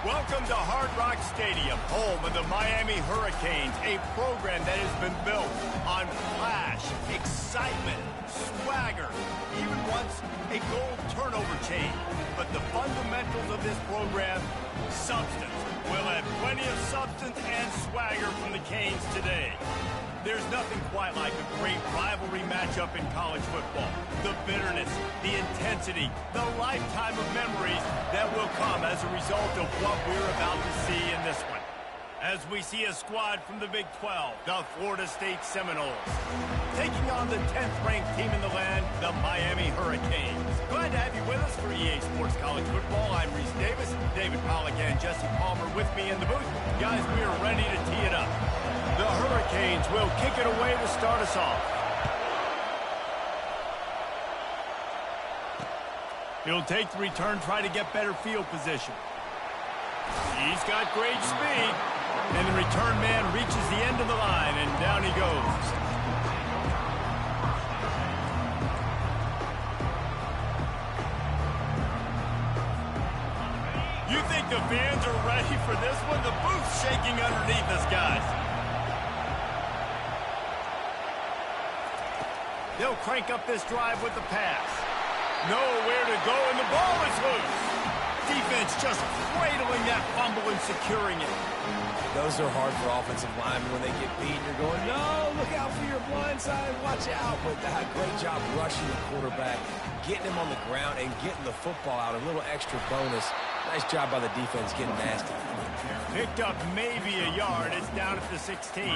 Welcome to Hard Rock Stadium, home of the Miami Hurricanes, a program that has been built on flash, excitement, swagger, even once a goal turnover chain. But the fundamentals of this program, substance. We'll have plenty of substance and swagger from the Canes today. There's nothing quite like a great rivalry matchup in college football. The bitterness, the intensity, the lifetime of memories that will come as a result of what we're about to see in this one. As we see a squad from the Big 12, the Florida State Seminoles, taking on the 10th-ranked team in the land, the Miami Hurricanes. Glad to have you with us for EA Sports College Football. I'm Reese Davis, David Pollack and Jesse Palmer with me in the booth. Guys, we are ready to tee it up. The Hurricanes will kick it away to start us off. He'll take the return, try to get better field position. He's got great speed. And the return man reaches the end of the line, and down he goes. You think the fans are ready for this one? The booth's shaking underneath us, guys. They'll crank up this drive with the pass. Nowhere to go, and the ball is loose. Defense just cradling that fumble and securing it. Those are hard for offensive linemen when they get beat. You're going, no, look out for your blind side, watch out. But great job rushing the quarterback, getting him on the ground, and getting the football out. A little extra bonus. Nice job by the defense getting nasty. Picked up maybe a yard. It's down at the 16.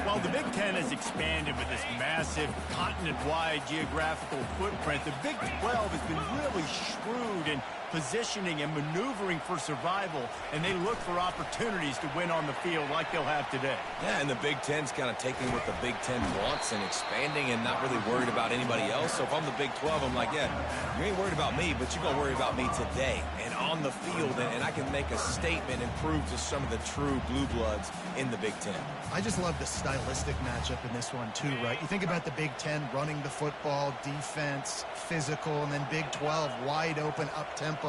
Well, the Big Ten has expanded with this massive continent-wide geographical footprint. The Big 12 has been really shrewd in positioning and maneuvering for survival, and they look for opportunities to win on the field like they'll have today. Yeah, and the Big Ten's kind of taking what the Big Ten wants and expanding and not really worried about anybody else. So if I'm the Big 12, I'm like, yeah, you ain't worried about me, but you're going to worry about me today and on the field, and I can make a statement and prove to some of the true blue bloods in the Big Ten. I just love the stylistic matchup in this one too, right? You think about the Big Ten running the football, defense, physical, and then Big 12 wide open, up-tempo,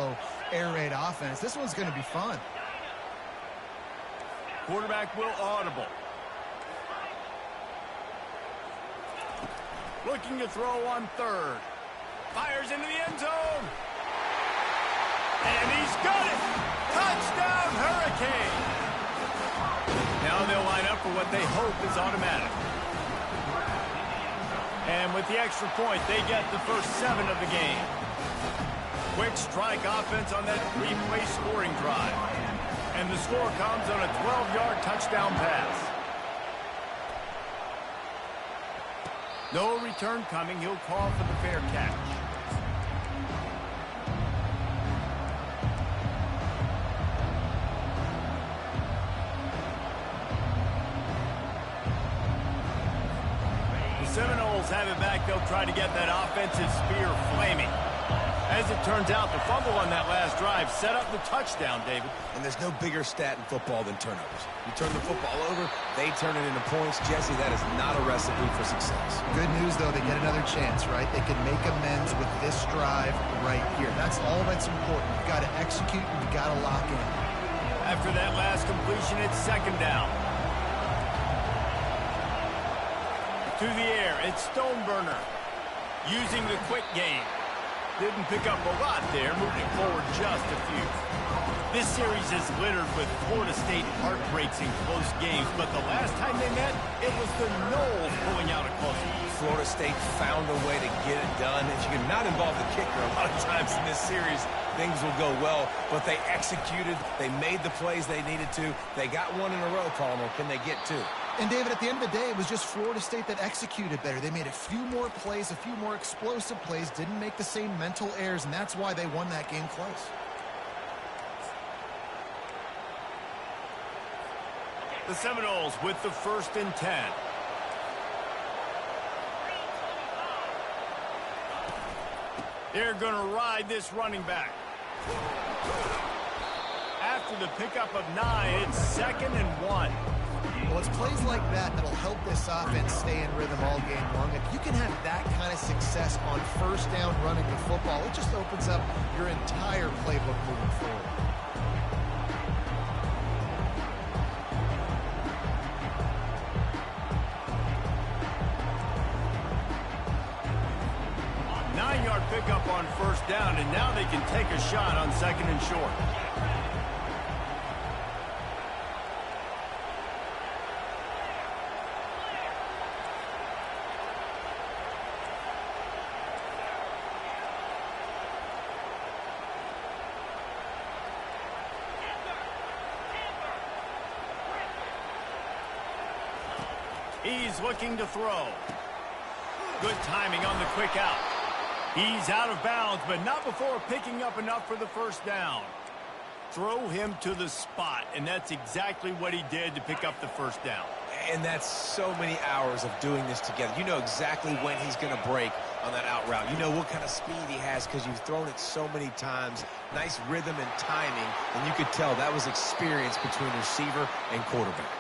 air raid offense. This one's going to be fun. Quarterback will audible. Looking to throw on third. Fires into the end zone. And he's got it. Touchdown, Hurricane. Now they'll line up for what they hope is automatic. And with the extra point, they get the first 7 of the game. Quick strike offense on that 3-play scoring drive. And the score comes on a 12-yard touchdown pass. No return coming. He'll call for the fair catch. Seminoles have it back. They'll try to get that offensive spear flaming. As it turns out, the fumble on that last drive set up the touchdown, David. And there's no bigger stat in football than turnovers. You turn the football over, they turn it into points. Jesse, that is not a recipe for success. Good news, though, they get another chance, right? They can make amends with this drive right here. That's all that's important. You've got to execute and you've got to lock in. After that last completion, it's second down. To the air, it's Stoneburner using the quick game. Didn't pick up a lot there, moving forward just a few. This series is littered with Florida State heartbreaks in close games, but the last time they met, it was the Noles pulling out a close one. Florida State found a way to get it done. If you can not involve the kicker a lot of times in this series, things will go well, but they executed. They made the plays they needed to. They got one in a row, Palmer. Can they get 2? And, David, at the end of the day, it was just Florida State that executed better. They made a few more plays, a few more explosive plays, didn't make the same mental errors, and that's why they won that game close. The Seminoles with the 1st and 10. They're going to ride this running back. After the pickup of 9, it's 2nd and 1. Well, it's plays like that that'll help this offense stay in rhythm all game long. If you can have that kind of success on first down running the football, it just opens up your entire playbook moving forward. first down, and now they can take a shot on 2nd and short. He's looking to throw. Good timing on the quick out. He's out of bounds, but not before picking up enough for the first down. Throw him to the spot, and that's exactly what he did to pick up the first down. And that's so many hours of doing this together. You know exactly when he's going to break on that out route. You know what kind of speed he has because you've thrown it so many times. Nice rhythm and timing, and you could tell that was experience between receiver and quarterback.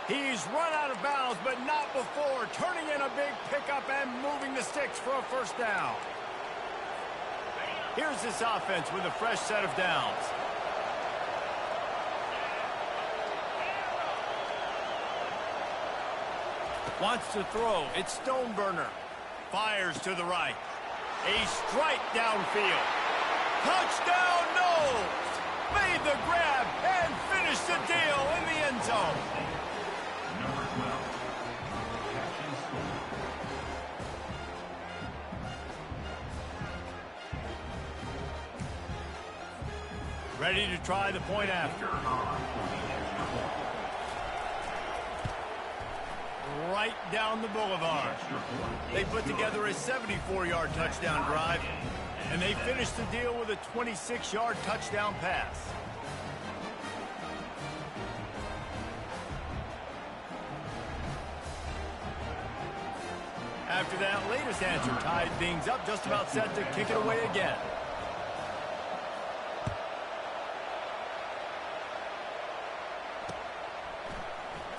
He's run out of bounds, but not before turning in a big pickup and moving the sticks for a first down. Here's this offense with a fresh set of downs. Wants to throw. It's Stoneburner. Fires to the right. A strike downfield. Touchdown, Knowles! Made the grab and finished the deal in the end zone. Ready to try the point after. Right down the boulevard. They put together a 74-yard touchdown drive, and they finished the deal with a 26-yard touchdown pass. After that latest answer tied things up, just about set to kick it away again.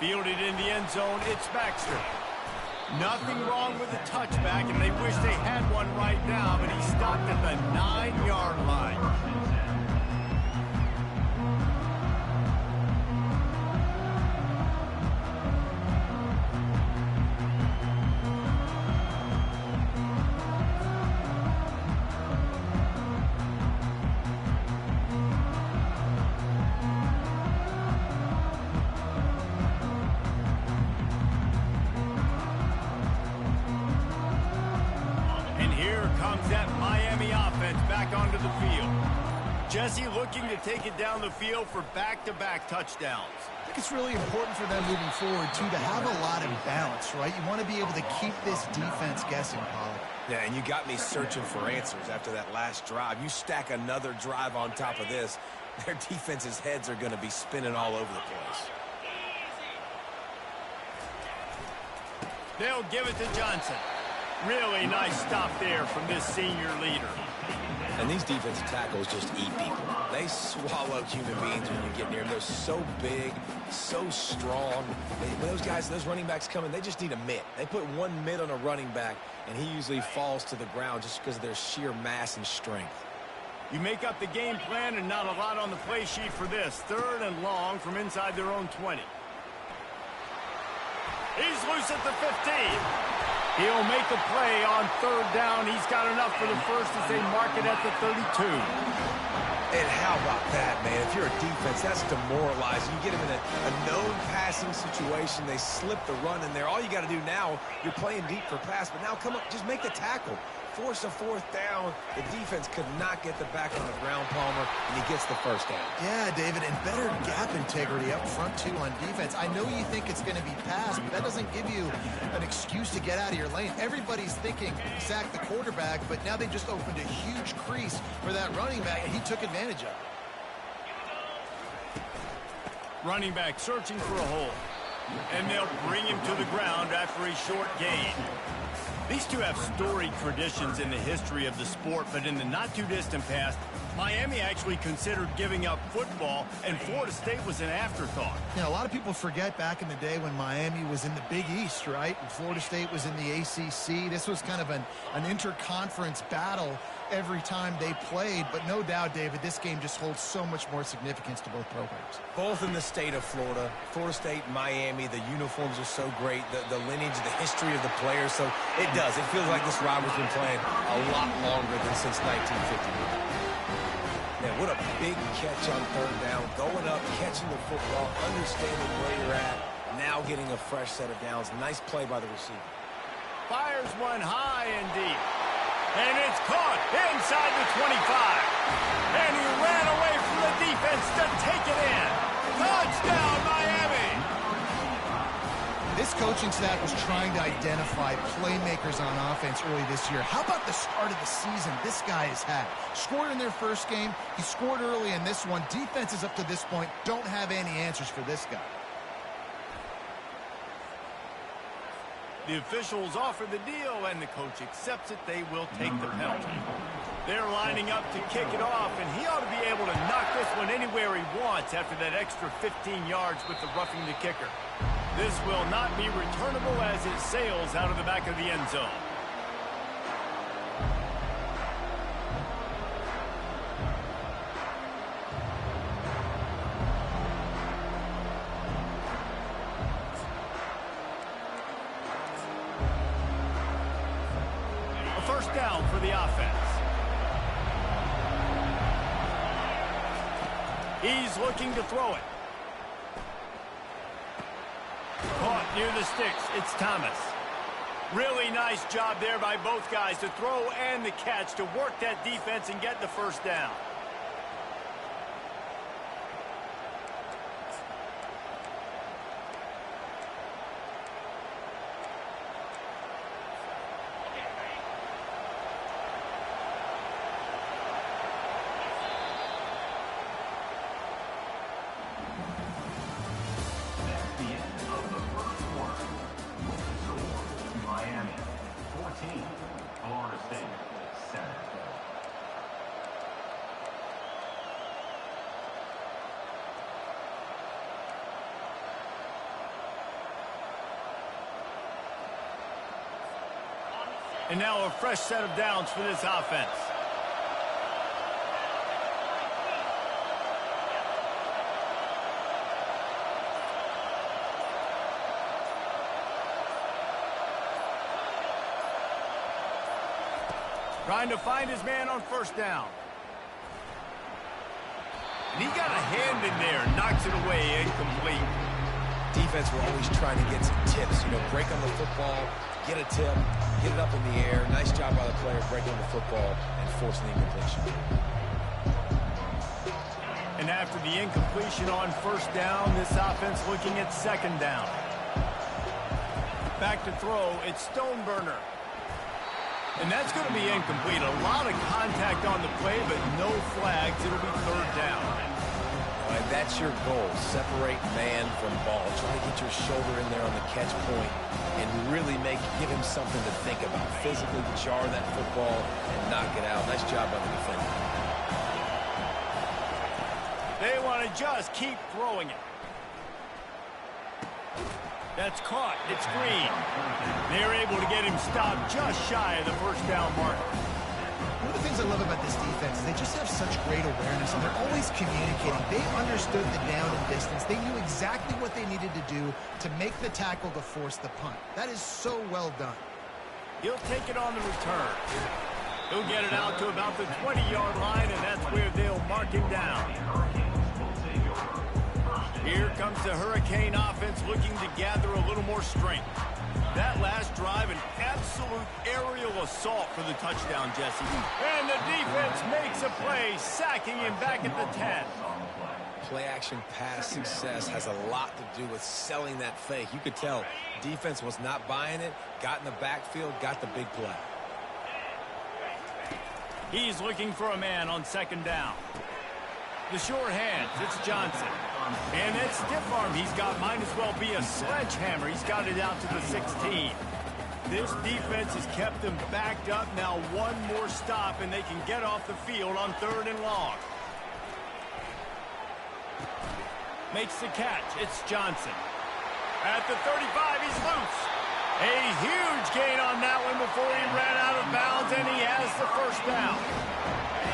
Fielded in the end zone, it's Baxter. Nothing wrong with the touchback, and they wish they had one right now, but he stopped at the 9-yard line. Onto the field. Jesse looking to take it down the field for back-to-back touchdowns. I think it's really important for them moving forward, too, to have a lot of balance, right? You want to be able to keep this defense guessing, Pollard. Yeah, and you got me searching for answers after that last drive. You stack another drive on top of this, their defense's heads are going to be spinning all over the place. They'll give it to Johnson. Really nice stop there from this senior leader. And these defensive tackles just eat people. They swallow human beings when you get near them. They're so big, so strong. When those guys, those running backs come in, they just need a mitt. They put one mitt on a running back, and he usually falls to the ground just because of their sheer mass and strength. You make up the game plan and not a lot on the play sheet for this. 3rd and long from inside their own 20. He's loose at the 15. He'll make the play on 3rd down. He's got enough for the first as they mark it at the 32. And how about that, man? If you're a defense, that's demoralizing. You get them in a known passing situation. They slip the run in there. All you got to do now, you're playing deep for pass, but now come up, just make the tackle. Force a 4th down. The defense could not get the back on the ground, Palmer, and he gets the first down. Yeah, David, and better gap integrity up front, too, on defense. I know you think it's going to be passed, but that doesn't give you an excuse to get out of your lane. Everybody's thinking sack the quarterback, but now they just opened a huge crease for that running back, and he took advantage of it. Running back searching for a hole, and they'll bring him to the ground after a short gain. These two have storied traditions in the history of the sport, but in the not-too-distant past, Miami actually considered giving up football, and Florida State was an afterthought. Yeah, a lot of people forget back in the day when Miami was in the Big East, right? And Florida State was in the ACC. This was kind of an interconference battle. every time they played, but no doubt, David, this game just holds so much more significance to both programs. Both in the state of Florida. Florida State, Miami, the uniforms are so great, the lineage, the history of the players, so it does. It feels like this rivalry's been playing a lot longer than since 1951. Man, what a big catch on third down, going up, catching the football, understanding where you're at, now getting a fresh set of downs. Nice play by the receiver. Fires one high and deep. And it's caught inside the 25. And he ran away from the defense to take it in. Touchdown, Miami! This coaching staff was trying to identify playmakers on offense early this year. How about the start of the season this guy has had? Scored in their first game. He scored early in this one. Defenses up to this point don't have any answers for this guy. The officials offer the deal, and the coach accepts it. They will take the penalty. They're lining up to kick it off, and he ought to be able to knock this one anywhere he wants after that extra 15 yards with the roughing the kicker. This will not be returnable as it sails out of the back of the end zone. First down for the offense. He's looking to throw it. Caught near the sticks. It's Thomas. Really nice job there by both guys to throw and the catch to work that defense and get the first down. And now a fresh set of downs for this offense. Trying to find his man on first down. And he got a hand in there, knocks it away, incomplete. Defense were always trying to get some tips, break on the football, get a tip, get it up in the air. Nice job by the player breaking the football and forcing the incompletion. And after the incompletion on first down, this offense looking at second down. Back to throw, it's Stoneburner. And that's going to be incomplete. A lot of contact on the play, but no flags. It'll be third down. All right, that's your goal. Separate man from ball. Try to get your shoulder in there on the catch point and really give him something to think about. Physically jar that football and knock it out. Nice job by the defender. They want to just keep throwing it. That's caught. It's Green. They're able to get him stopped just shy of the first down mark. One of the things I love about this defense is they just have such great awareness, and they're always communicating. They understood the down and distance. They knew exactly what they needed to do to make the tackle to force the punt. That is so well done. He'll take it on the return. He'll get it out to about the 20-yard line, and that's where they'll mark him down. Here comes the Hurricane offense looking to gather a little more strength. That last drive, an absolute aerial assault for the touchdown, Jesse. And the defense makes a play, sacking him back at the 10. Play-action pass success has a lot to do with selling that fake. You could tell defense was not buying it, got in the backfield, got the big play. He's looking for a man on second down. The short hands, it's Johnson. And that stiff arm he's got might as well be a sledgehammer. He's got it out to the 16. This defense has kept them backed up. Now one more stop, and they can get off the field on third and long. Makes the catch. It's Johnson. At the 35, he's loose. A huge gain on that one before he ran out of bounds, and he has the first down.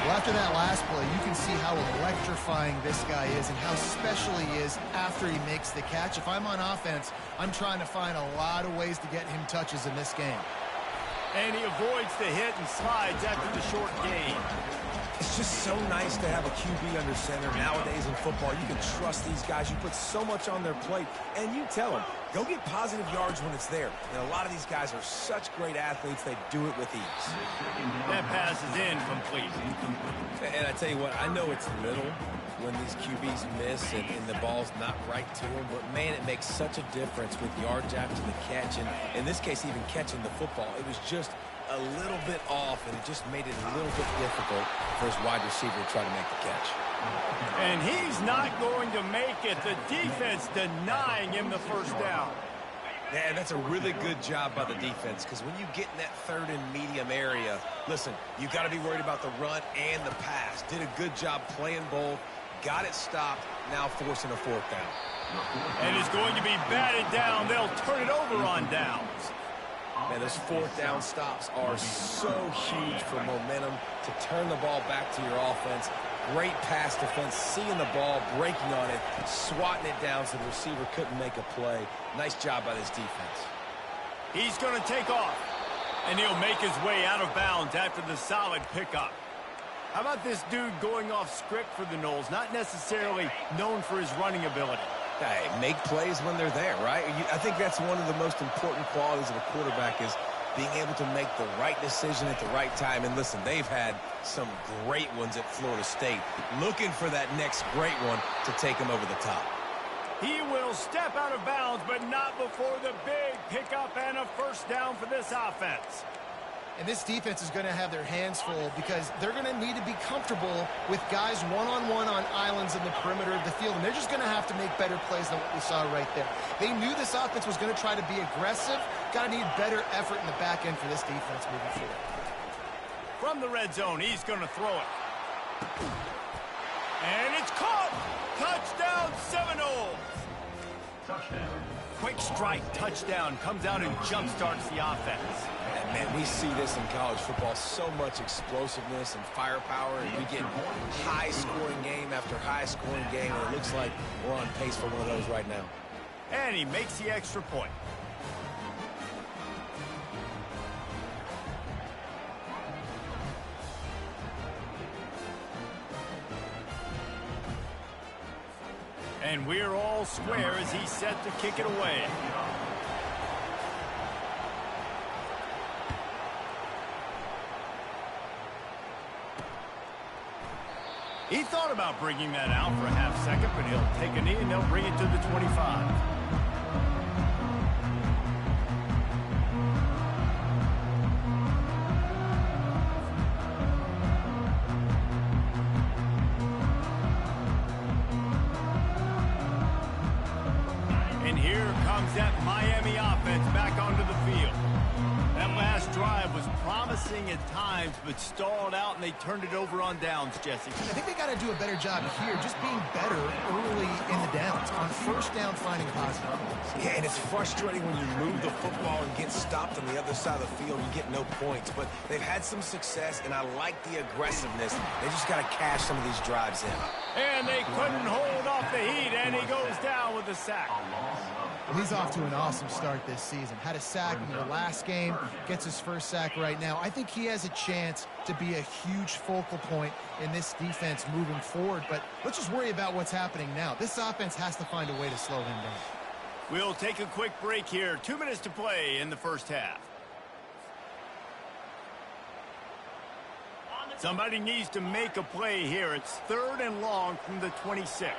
Well, after that last play, you can see how electrifying this guy is and how special he is after he makes the catch. If I'm on offense, I'm trying to find a lot of ways to get him touches in this game. And he avoids the hit and slides after the short gain. It's just so nice to have a QB under center. Nowadays in football, you can trust these guys. You put so much on their plate, and you tell them, go get positive yards when it's there. And a lot of these guys are such great athletes, they do it with ease. That pass is incomplete. And I tell you what, I know it's little when these QBs miss and the ball's not right to them, but man, it makes such a difference with yards after the catch. And in this case, even catching the football, it was just a little bit off, and it just made it a little bit difficult for his wide receiver to try to make the catch. And he's not going to make it. The defense denying him the first down. Yeah, that's a really good job by the defense, because when you get in that third and medium area, listen, you got to be worried about the run and the pass. Did a good job playing both, got it stopped, now forcing a fourth down. And it's going to be batted down. They'll turn it over on downs. Man, those fourth down stops are so huge for momentum to turn the ball back to your offense. Great pass defense, seeing the ball, breaking on it, swatting it down so the receiver couldn't make a play. Nice job by this defense. He's going to take off, and he'll make his way out of bounds after the solid pickup. How about this dude going off script for the Noles, not necessarily known for his running ability? Hey, make plays when they're there, right? I think that's one of the most important qualities of a quarterback is being able to make the right decision at the right time. And listen, they've had some great ones at Florida State. Looking for that next great one to take them over the top. He will step out of bounds, but not before the big pickup and a first down for this offense. And this defense is going to have their hands full because they're going to need to be comfortable with guys one-on-one on islands in the perimeter of the field. And they're just going to have to make better plays than what we saw right there. They knew this offense was going to try to be aggressive. Got to need better effort in the back end for this defense moving forward. From the red zone, he's going to throw it. And it's caught! Touchdown, Seminoles! Touchdown. Quick strike touchdown comes out and jump-starts the offense. And man, we see this in college football, so much explosiveness and firepower, and we get high-scoring game after high-scoring game, and it looks like we're on pace for one of those right now. And he makes the extra point. And we're all square as he's set to kick it away. He thought about bringing that out for a half second, but he'll take a knee and they'll bring it to the 25. And here comes that Miami offense back onto the field. That last drive was promising at times, but stalled out, and they turned it over on downs, Jesse. I think they got to do a better job here, just being better early in the downs. On first down, finding positive points. Yeah, and it's frustrating when you move the football and get stopped on the other side of the field, you get no points. But they've had some success, and I like the aggressiveness. They just got to cash some of these drives in. And they couldn't hold off the heat, and he goes down with a sack. He's off to an awesome start this season. Had a sack in the last game, gets his first sack right now. I think he has a chance to be a huge focal point in this defense moving forward, but let's just worry about what's happening now. This offense has to find a way to slow him down. We'll take a quick break here. 2 minutes to play in the first half. Somebody needs to make a play here. It's 3rd and long from the 26.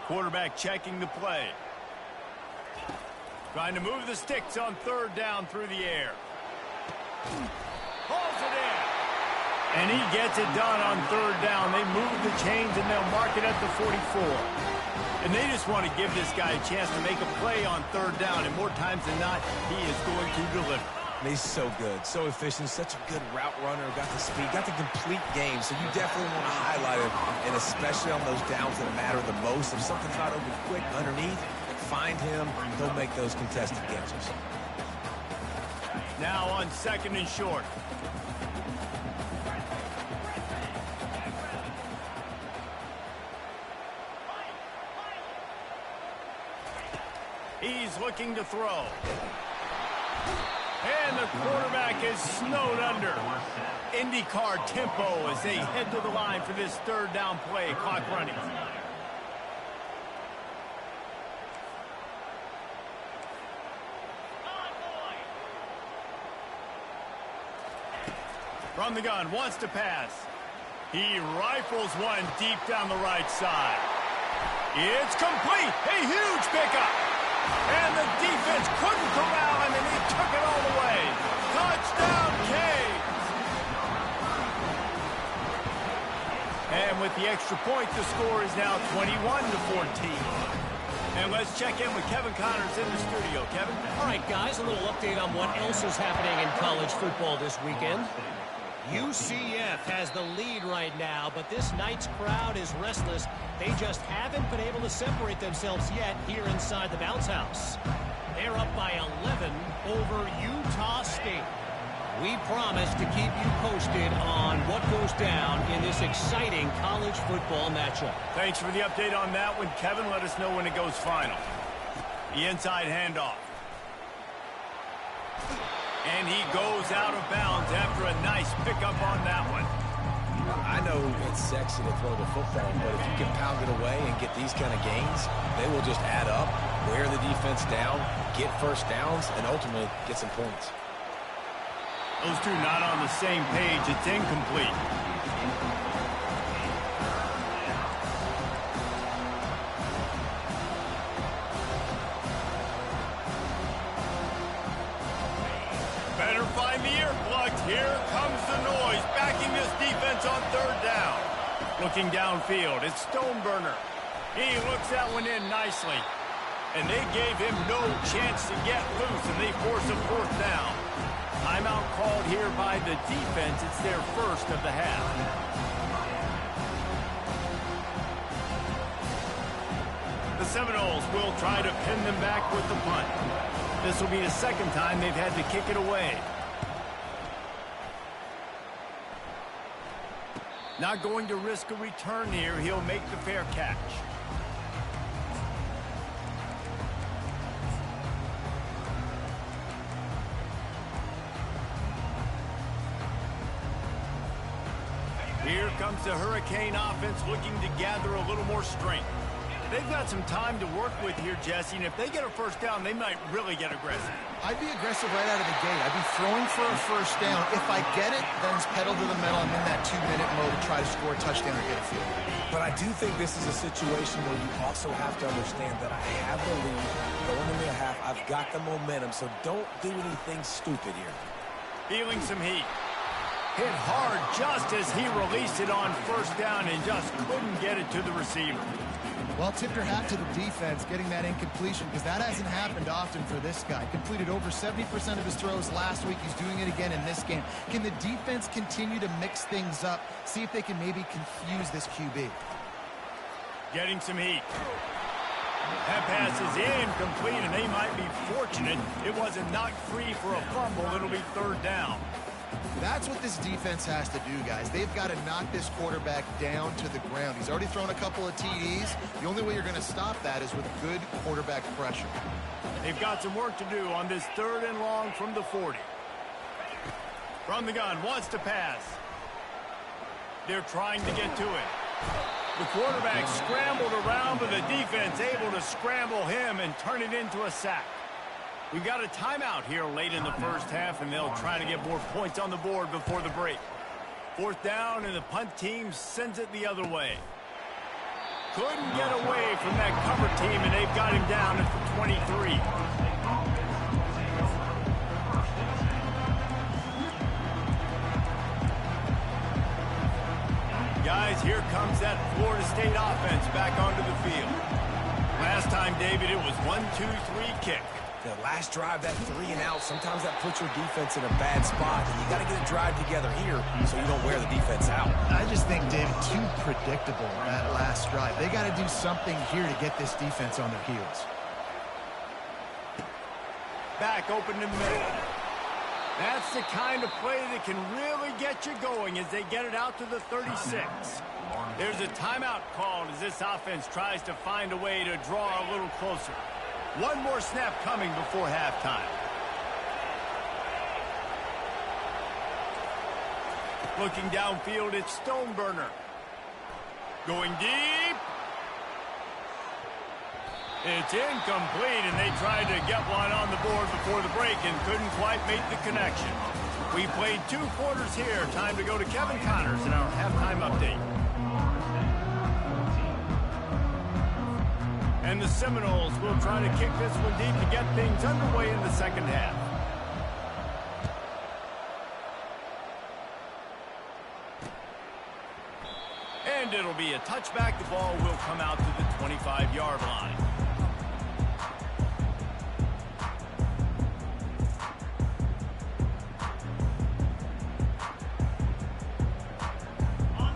Quarterback checking the play. Trying to move the sticks on 3rd down through the air. Hauls it in. And he gets it done on 3rd down. They move the chains and they'll mark it at the 44. And they just want to give this guy a chance to make a play on 3rd down. And more times than not, he is going to deliver. And he's so good, so efficient, such a good route runner, got the speed, got the complete game, so you definitely want to highlight him, and especially on those downs that matter the most. If something's not open quick underneath, find him, he'll make those contested catches. Now on 2nd and short. He's looking to throw. And the quarterback is snowed under. IndyCar tempo as they head to the line for this 3rd down play. Clock running. From the gun, wants to pass. He rifles one deep down the right side. It's complete. A huge pickup. And the defense couldn't corral him, and he took it all the way. Touchdown, Canes. And with the extra point, the score is now 21-14. And let's check in with Kevin Connors in the studio. Kevin? All right, guys, a little update on what else is happening in college football this weekend. UCF has the lead right now, but this night's crowd is restless. They just haven't been able to separate themselves yet here inside the bounce house. They're up by 11 over Utah State. We promise to keep you posted on what goes down in this exciting college football matchup. Thanks for the update on that one, Kevin. Let us know when it goes final. The inside handoff. And he goes out of bounds after a nice pickup on that one. I know it's sexy to throw the football, but if you can pound it away and get these kind of gains, they will just add up, wear the defense down, get first downs, and ultimately get some points. Those two not on the same page. It's incomplete. Better find the earplugs. Here comes the noise, backing this defense on 3rd down. Looking downfield, it's Stoneburner. He looks that one in nicely. And they gave him no chance to get loose, and they force a 4th down. Timeout called here by the defense. It's their first of the half. The Seminoles will try to pin them back with the punt. This will be the 2nd time they've had to kick it away. Not going to risk a return here. He'll make the fair catch. Here comes the Hurricane offense looking to gather a little more strength. They've got some time to work with here, Jesse, and if they get a 1st down, they might really get aggressive. I'd be aggressive right out of the gate. I'd be throwing for a 1st down. If I get it, then it's pedal to the metal. I'm in that 2-minute mode to try to score a touchdown or get a field. But I do think this is a situation where you also have to understand that I have the lead going into the half. I've got the momentum, so don't do anything stupid here. Feeling some heat. Hit hard just as he released it on 1st down and just couldn't get it to the receiver. Well, tip your hat to the defense getting that incompletion, because that hasn't happened often for this guy. Completed over 70% of his throws last week. He's doing it again in this game. Can the defense continue to mix things up? See if they can maybe confuse this QB. Getting some heat. That pass is incomplete, and they might be fortunate it wasn't knocked free for a fumble. It'll be 3rd down. That's what this defense has to do, guys. They've got to knock this quarterback down to the ground. He's already thrown a couple of TDs. The only way you're going to stop that is with good quarterback pressure. They've got some work to do on this 3rd and long from the 40. From the gun, wants to pass. They're trying to get to it. The quarterback scrambled around, but the defense able to scramble him and turn it into a sack. We've got a timeout here late in the 1st half, and they'll try to get more points on the board before the break. 4th down, and the punt team sends it the other way. Couldn't get away from that cover team, and they've got him down at the 23. Guys, here comes that Florida State offense back onto the field. Last time, David, it was 1-2-3 kick. The last drive, that 3 and out, sometimes that puts your defense in a bad spot. And you got to get a drive together here so you don't wear the defense out. I just think, David, too predictable that last drive. They got to do something here to get this defense on their heels. back open in the middle. That's the kind of play that can really get you going as they get it out to the 36. There's a timeout called as this offense tries to find a way to draw a little closer. One more snap coming before halftime. Looking downfield, it's Stoneburner. Going deep. It's incomplete, and they tried to get one on the board before the break and couldn't quite make the connection. We played 2 quarters here. Time to go to Kevin Connors in our halftime update. And the Seminoles will try to kick this one deep to get things underway in the second half. And it'll be a touchback. The ball will come out to the 25-yard line.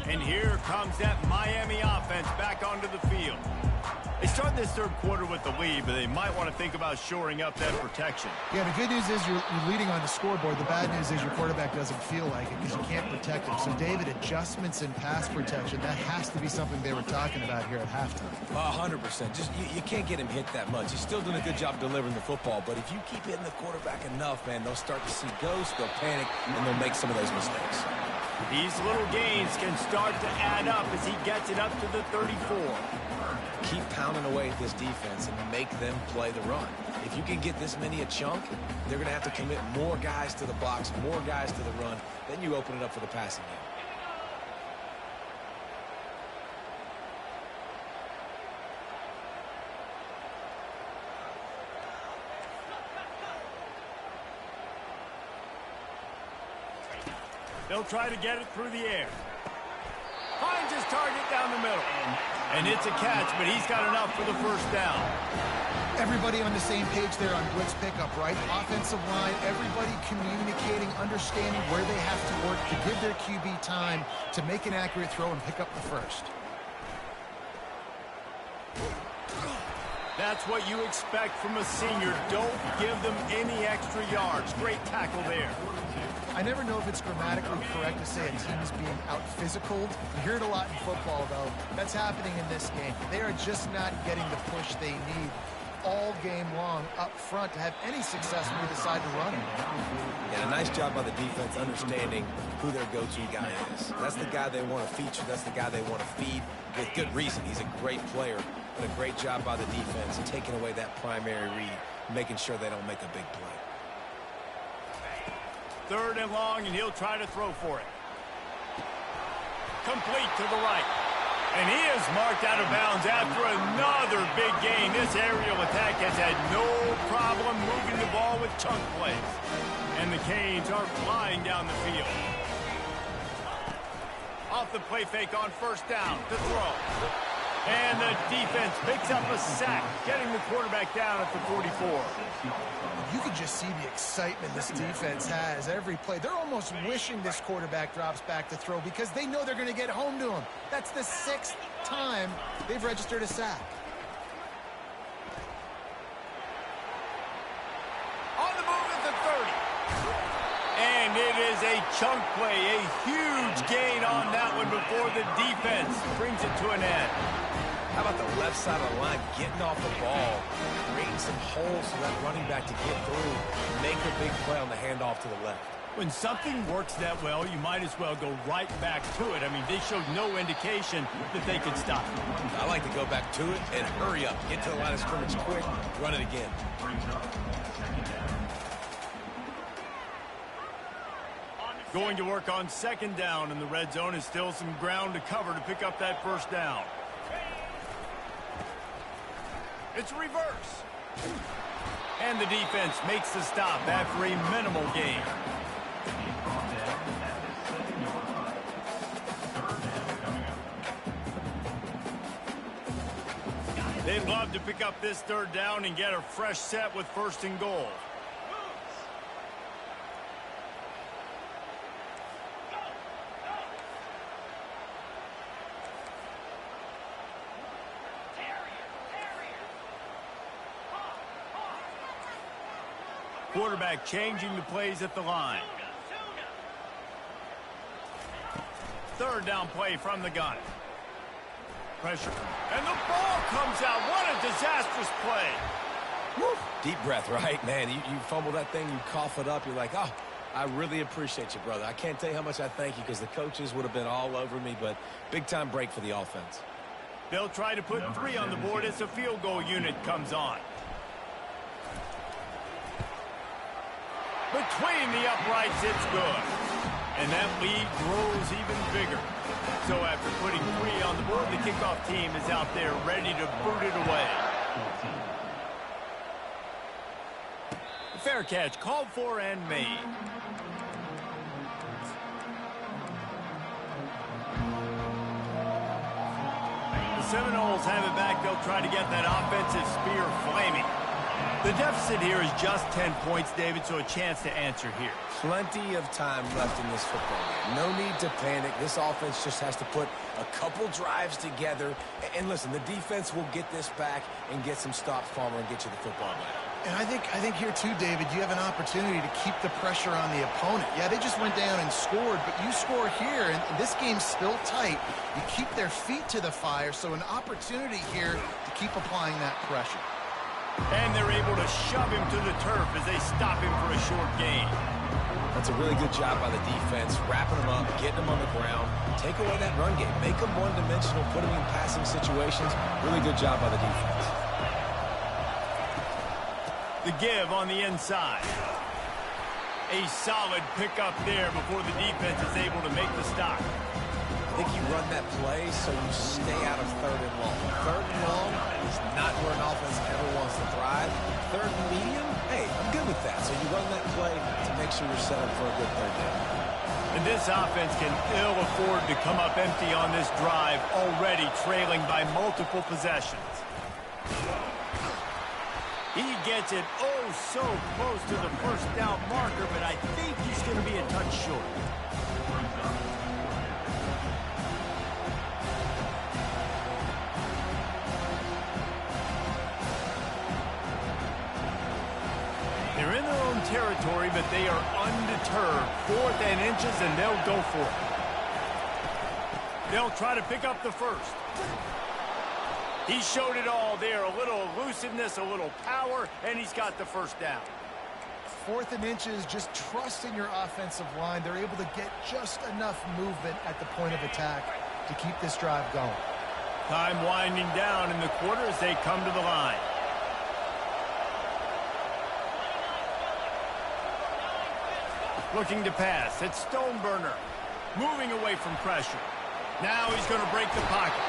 And here comes that Miami offense back onto the field. They start this third quarter with the lead, but they might want to think about shoring up that protection. Yeah, the good news is you're leading on the scoreboard. The bad news is your quarterback doesn't feel like it because you can't protect him. So, David, adjustments in pass protection, that has to be something they were talking about here at halftime. 100%. Just you can't get him hit that much. He's still doing a good job delivering the football, but if you keep hitting the quarterback enough, man, they'll start to see ghosts, they'll panic, and they'll make some of those mistakes. These little gains can start to add up as he gets it up to the 34. Keep pounding away at this defense and make them play the run. If you can get this many a chunk, they're going to have to commit more guys to the box, more guys to the run. Then you open it up for the passing game. They'll try to get it through the air. Finds his target down the middle. And it's a catch, but he's got enough for the first down. Everybody on the same page there on blitz pickup, right? Offensive line, everybody communicating, understanding where they have to work to give their QB time to make an accurate throw and pick up the first. That's what you expect from a senior. Don't give them any extra yards. Great tackle there. I never know if it's grammatically correct to say a team is being out-physicaled. You hear it a lot in football, though. That's happening in this game. They are just not getting the push they need all game long up front to have any success when they decide to run it. Yeah, a nice job by the defense understanding who their go-to guy is. That's the guy they want to feature. That's the guy they want to feed with good reason. He's a great player, but a great job by the defense taking away that primary read, making sure they don't make a big play. 3rd and long, and he'll try to throw for it. Complete to the right. And he is marked out of bounds after another big gain. This aerial attack has had no problem moving the ball with chunk plays. And the Canes are flying down the field. Off the play fake on first down to throw. And the defense picks up a sack, getting the quarterback down at the 44. You can just see the excitement this defense has every play. They're almost wishing this quarterback drops back to throw because they know they're going to get home to him. That's the 6th time they've registered a sack. On the move at the 30. And it is a chunk play, a huge gain on that one before the defense brings it to an end. How about the left side of the line getting off the ball, creating some holes for that running back to get through, make a big play on the handoff to the left. When something works that well, you might as well go right back to it. I mean, they showed no indication that they could stop it. I like to go back to it and hurry up. Get to the line of scrimmage quick, run it again. Going to work on 2nd down, and the red zone is still some ground to cover to pick up that first down. It's reverse. And the defense makes the stop after a minimal gain. They'd love to pick up this 3rd down and get a fresh set with 1st and goal. Quarterback changing the plays at the line. Third down play from the gun. Pressure. And the ball comes out. What a disastrous play. Woo. Deep breath, right? Man, you fumble that thing, you cough it up. You're like, oh, I really appreciate you, brother. I can't tell you how much I thank you because the coaches would have been all over me, but big-time break for the offense. They'll try to put 3 on the board as the field goal unit comes on. Between the uprights, it's good. And that lead grows even bigger. So after putting 3 on the board, the kickoff team is out there ready to boot it away. Fair catch called for and made. The Seminoles have it back. They'll try to get that offensive spear flaming. The deficit here is just 10 points, David, so a chance to answer here. Plenty of time left in this football game. No need to panic. This offense just has to put a couple drives together. And listen, the defense will get this back and get some stops, Palmer, and get you the football back. And I think here too, David, you have an opportunity to keep the pressure on the opponent. Yeah, they just went down and scored, but you score here, and this game's still tight. You keep their feet to the fire, so an opportunity here to keep applying that pressure. And they're able to shove him to the turf as they stop him for a short gain. That's a really good job by the defense, wrapping them up, getting them on the ground, take away that run game, make them one-dimensional, put them in passing situations. Really good job by the defense. The give on the inside. A solid pickup there before the defense is able to make the stop. I think you run that play so you stay out of 3rd and long. 3rd and long is not where an offense ever wants to thrive. 3rd and medium, hey, I'm good with that. So you run that play to make sure you're set up for a good 3rd down. And this offense can ill afford to come up empty on this drive, already trailing by multiple possessions. He gets it oh so close to the first down marker, but I think he's going to be a touch short. They're in their own territory, but they are undeterred. 4th and inches, and they'll go for it. They'll try to pick up the first. He showed it all there. A little elusiveness, a little power, and he's got the first down. 4th and inches, just trust in your offensive line. They're able to get just enough movement at the point of attack to keep this drive going. Time winding down in the quarter as they come to the line. Looking to pass. It's Stoneburner. Moving away from pressure. Now he's going to break the pocket.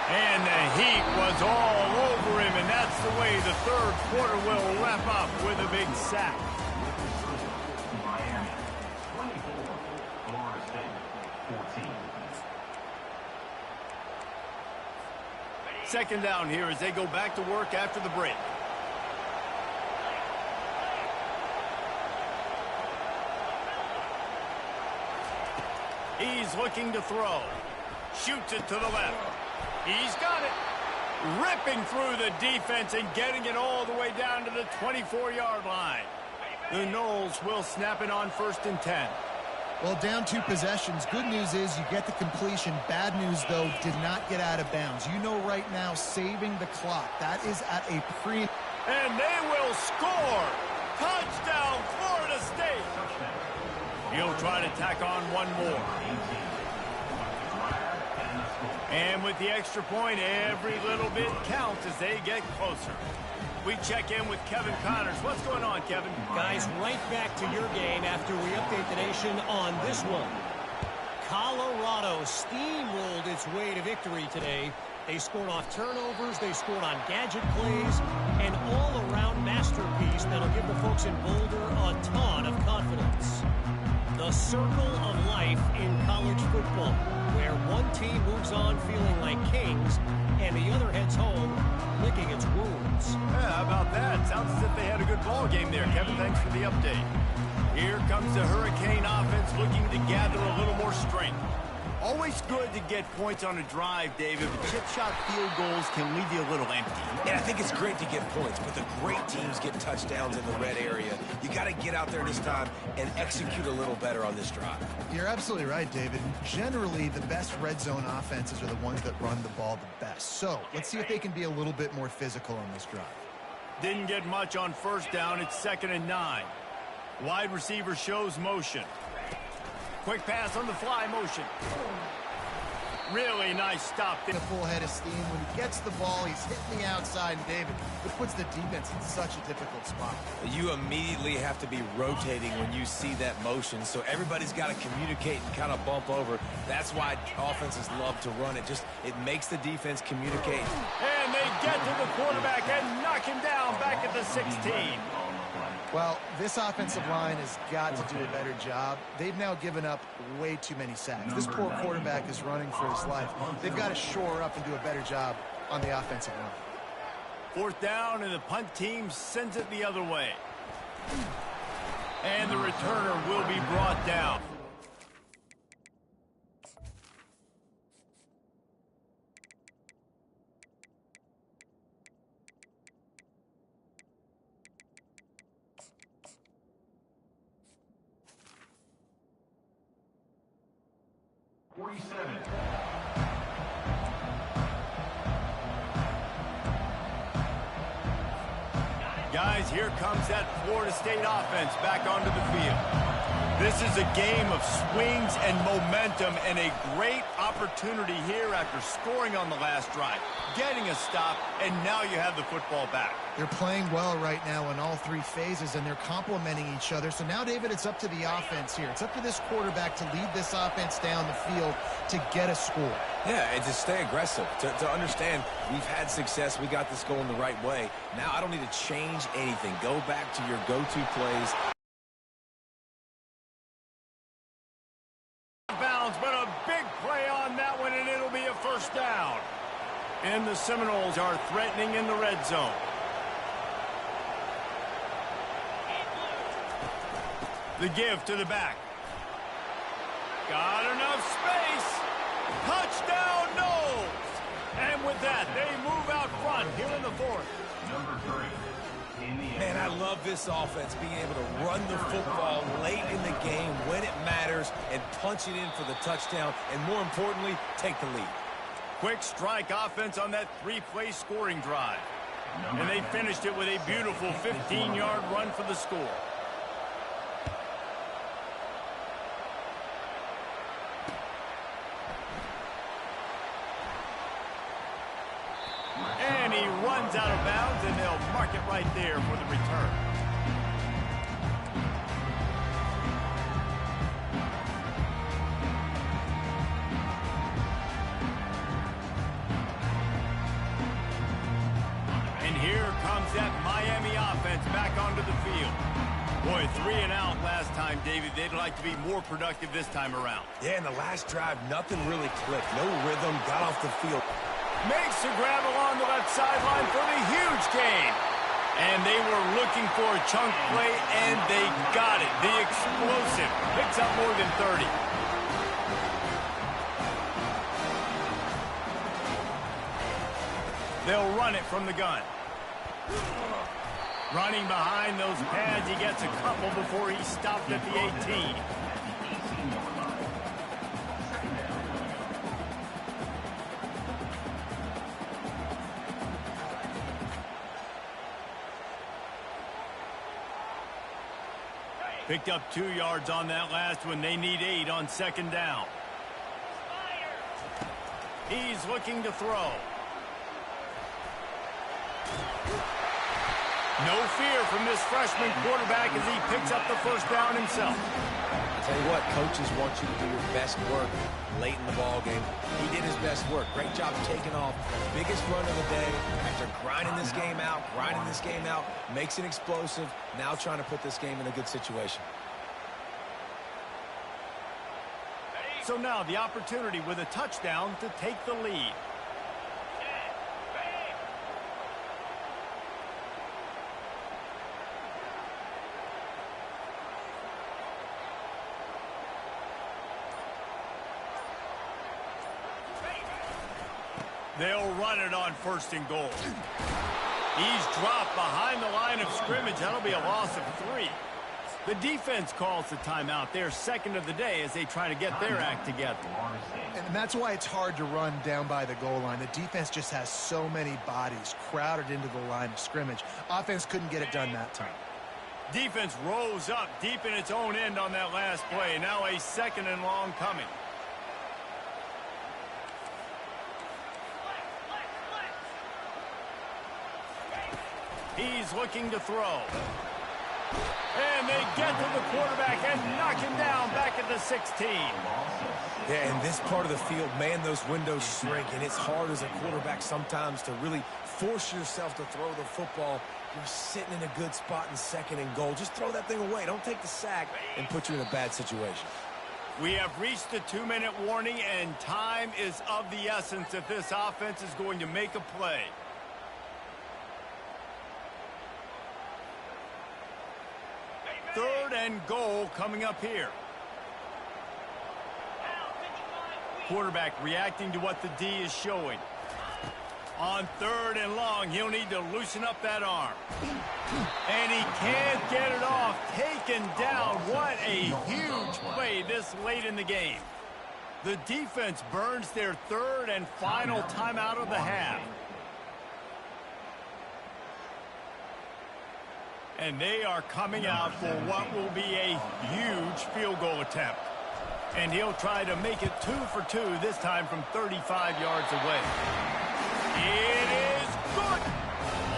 And the heat was all over him, and that's the way the 3rd quarter will wrap up with a big sack. Miami, 24, Florida State, 14. Second down here as they go back to work after the break. He's looking to throw. Shoots it to the left. He's got it. Ripping through the defense and getting it all the way down to the 24-yard line. The Noles will snap it on 1st and 10. Well, down 2 possessions. Good news is you get the completion. Bad news, though, did not get out of bounds. You know right now, saving the clock. That is at a pre... And they will score. Touchdown, Florida State. He'll try to tack on one more. And with the extra point, every little bit counts as they get closer. We check in with Kevin Connors. What's going on, Kevin? Guys, right back to your game after we update the nation on this one. Colorado steamrolled its way to victory today. They scored off turnovers, they scored on gadget plays, an all-around masterpiece that'll give the folks in Boulder a ton of confidence. The circle of life in college football, where one team moves on feeling like kings and the other heads home licking its wounds. Yeah, how about that? Sounds as if they had a good ball game there. Kevin, thanks for the update. Here comes the Hurricane offense looking to gather a little more strength. Always always good to get points on a drive, David, but chip shot field goals can leave you a little empty. And I think it's great to get points, but the great teams get touchdowns in the red area. You got to get out there this time and execute a little better on this drive. You're absolutely right, David. Generally, the best red zone offenses are the ones that run the ball the best. So let's see if they can be a little bit more physical on this drive. Didn't get much on first down. It's 2nd and 9. Wide receiver shows motion. Quick pass on the fly motion. Really nice stop. A full head of steam. When he gets the ball, he's hitting the outside, and David, it puts the defense in such a difficult spot. You immediately have to be rotating when you see that motion, so everybody's got to communicate and kind of bump over. That's why offenses love to run it. It makes the defense communicate. And they get to the quarterback and knock him down back at the 16. Well, this offensive line has got to do a better job. They've now given up way too many sacks. This poor quarterback is running for his life. They've got to shore up and do a better job on the offensive line. 4th down, and the punt team sends it the other way. And the returner will be brought down. Guys, here comes that Florida State offense back onto the field. This is a game of swings and momentum, and a great opportunity here after scoring on the last drive, getting a stop, and now you have the football back. They're playing well right now in all three phases, and they're complementing each other. So now, David, it's up to the offense here. It's up to this quarterback to lead this offense down the field to get a score. Yeah, and to stay aggressive, to understand we've had success, we got this going the right way. Now I don't need to change anything. Go back to your go-to plays. Bounds, but a big play on that one, and it'll be a first down. And the Seminoles are threatening in the red zone. The give to the back. Got enough space. Touchdown, Noles! And with that, they move out front here in the 4th. Number 3. Man, I love this offense being able to run the football late in the game when it matters and punch it in for the touchdown, and more importantly, take the lead. Quick strike offense on that 3-play scoring drive. And they finished it with a beautiful 15-yard run for the score. And he runs out of bounds, and they'll mark it right there for the return. And here comes that Miami offense back onto the field. Boy, 3 and out last time, David. They'd like to be more productive this time around. Yeah, in the last drive, nothing really clicked. No rhythm, got off the field. Makes the grab along the left sideline for the huge gain. And they were looking for a chunk play, and they got it. The explosive picks up more than 30. They'll run it from the gun. Running behind those pads, he gets a couple before he stopped at the 18. Picked up 2 yards on that last one. They need 8 on 2nd down. He's looking to throw. No fear from this freshman quarterback as he picks up the first down himself. I tell you what, coaches want you to do your best work late in the ball game. He did his best work. Great job taking off. Biggest run of the day. After grinding this game out, makes it explosive. Now trying to put this game in a good situation. So now the opportunity with a touchdown to take the lead. They'll run it on 1st and goal. He's dropped behind the line of scrimmage. That'll be a loss of 3. The defense calls the timeout. They're second of the day as they try to get their act together. And that's why it's hard to run down by the goal line. The defense just has so many bodies crowded into the line of scrimmage. Offense couldn't get it done that time. Defense rose up deep in its own end on that last play. Now a 2nd and long coming. He's looking to throw. And they get to the quarterback and knock him down back at the 16. Yeah, in this part of the field, man, those windows shrink, and it's hard as a quarterback sometimes to really force yourself to throw the football. You're sitting in a good spot in 2nd and goal. Just throw that thing away. Don't take the sack and put you in a bad situation. We have reached the 2-minute warning, and time is of the essence if this offense is going to make a play. Third and goal coming up here. Quarterback reacting to what the D is showing. On 3rd and long, he'll need to loosen up that arm. And he can't get it off. Taken down. What a huge play this late in the game. The defense burns their 3rd and final timeout of the half. And they are coming out for what will be a huge field goal attempt. And he'll try to make it 2 for 2, this time from 35 yards away. It is good.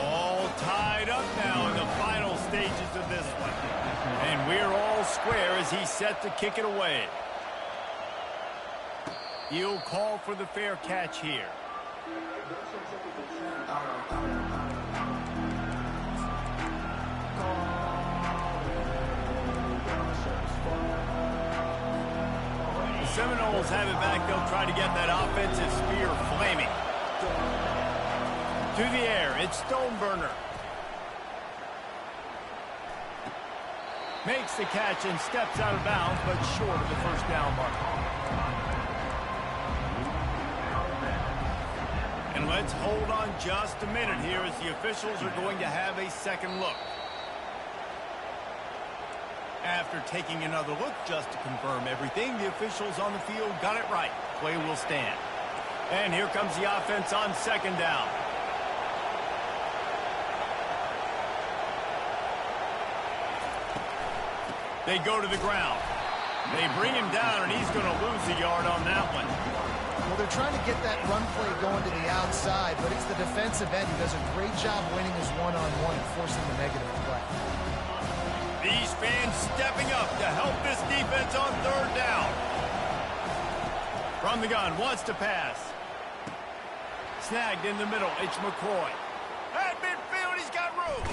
All tied up now in the final stages of this one. And we're all square as he's set to kick it away. He'll call for the fair catch here. Seminoles have it back. They'll try to get that offensive spear flaming. To the air, it's Stoneburner. Makes the catch and steps out of bounds, but short of the 1st down mark. And let's hold on just a minute here as the officials are going to have a 2nd look. After taking another look just to confirm everything, the officials on the field got it right. Play will stand. And here comes the offense on 2nd down. They go to the ground. They bring him down, and he's going to lose a yard on that one. Well, they're trying to get that run play going to the outside, but it's the defensive end who does a great job winning his one-on-one and forcing the negative play. These fans stepping up to help this defense on 3rd down. From the gun, wants to pass. Snagged in the middle, it's McCoy. At midfield, he's got room.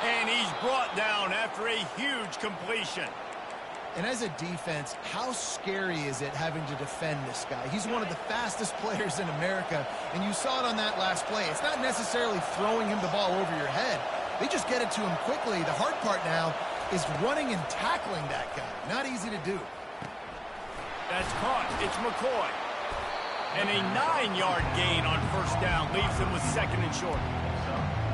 And he's brought down after a huge completion. And as a defense, how scary is it having to defend this guy? He's one of the fastest players in America, and you saw it on that last play. It's not necessarily throwing him the ball over your head. They just get it to him quickly. The hard part now is running and tackling that guy. Not easy to do. That's caught. It's McCoy. And a 9-yard gain on 1st down leaves them with 2nd and short.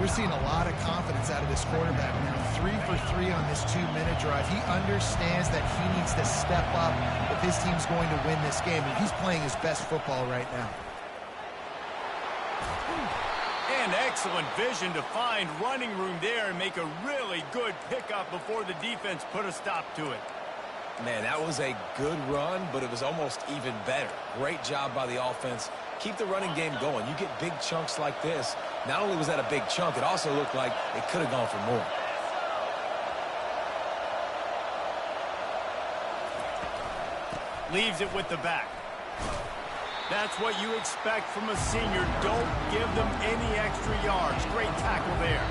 We're seeing a lot of confidence out of this quarterback now. 3 for 3 on this 2-minute drive. He understands that he needs to step up if his team's going to win this game. And he's playing his best football right now. And excellent vision to find running room there and make a really good pickup before the defense put a stop to it. Man, that was a good run, but it was almost even better. Great job by the offense. Keep the running game going. You get big chunks like this. Not only was that a big chunk, it also looked like it could have gone for more. Leaves it with the back. That's what you expect from a senior. Don't give them any extra yards. Great tackle there.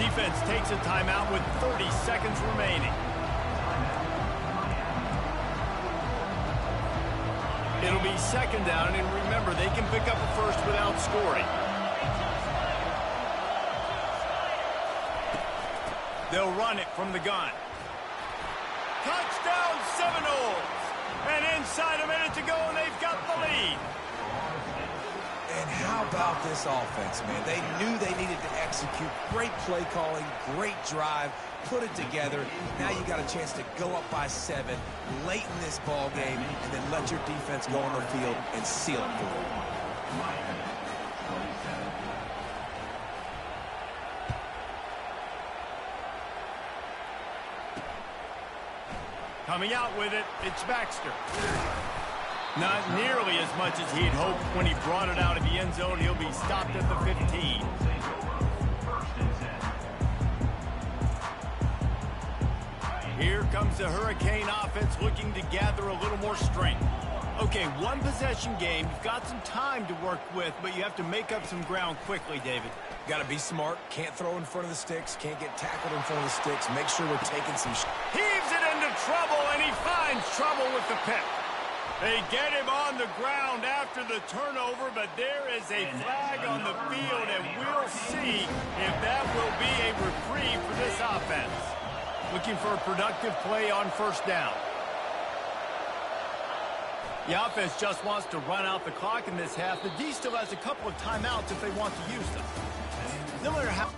Defense takes a timeout with 30 seconds remaining. It'll be 2nd down, and remember, they can pick up a 1st without scoring. They'll run it from the gun. Touchdown, Seminoles! And inside a minute to go, and they've got the lead. this offense, man. They knew they needed to execute. Great play calling, great drive, put it together. Now you got a chance to go up by 7 late in this ball game and then let your defense go on the field and seal it for them. Coming out with it, it's Baxter. Not nearly as much as he'd hoped when he brought it out of the end zone. He'll be stopped at the 15. Here comes the Hurricane offense looking to gather a little more strength. Okay, one possession game. You've got some time to work with, but you have to make up some ground quickly, David. Got to be smart. Can't throw in front of the sticks. Can't get tackled in front of the sticks. Make sure we're taking some Heaves it into trouble, and he finds trouble with the pick. They get him on the ground after the turnover, but there is a flag on the field, and we'll see if that will be a reprieve for this offense. Looking for a productive play on first down. The offense just wants to run out the clock in this half. The D still has a couple of timeouts if they want to use them. No matter how...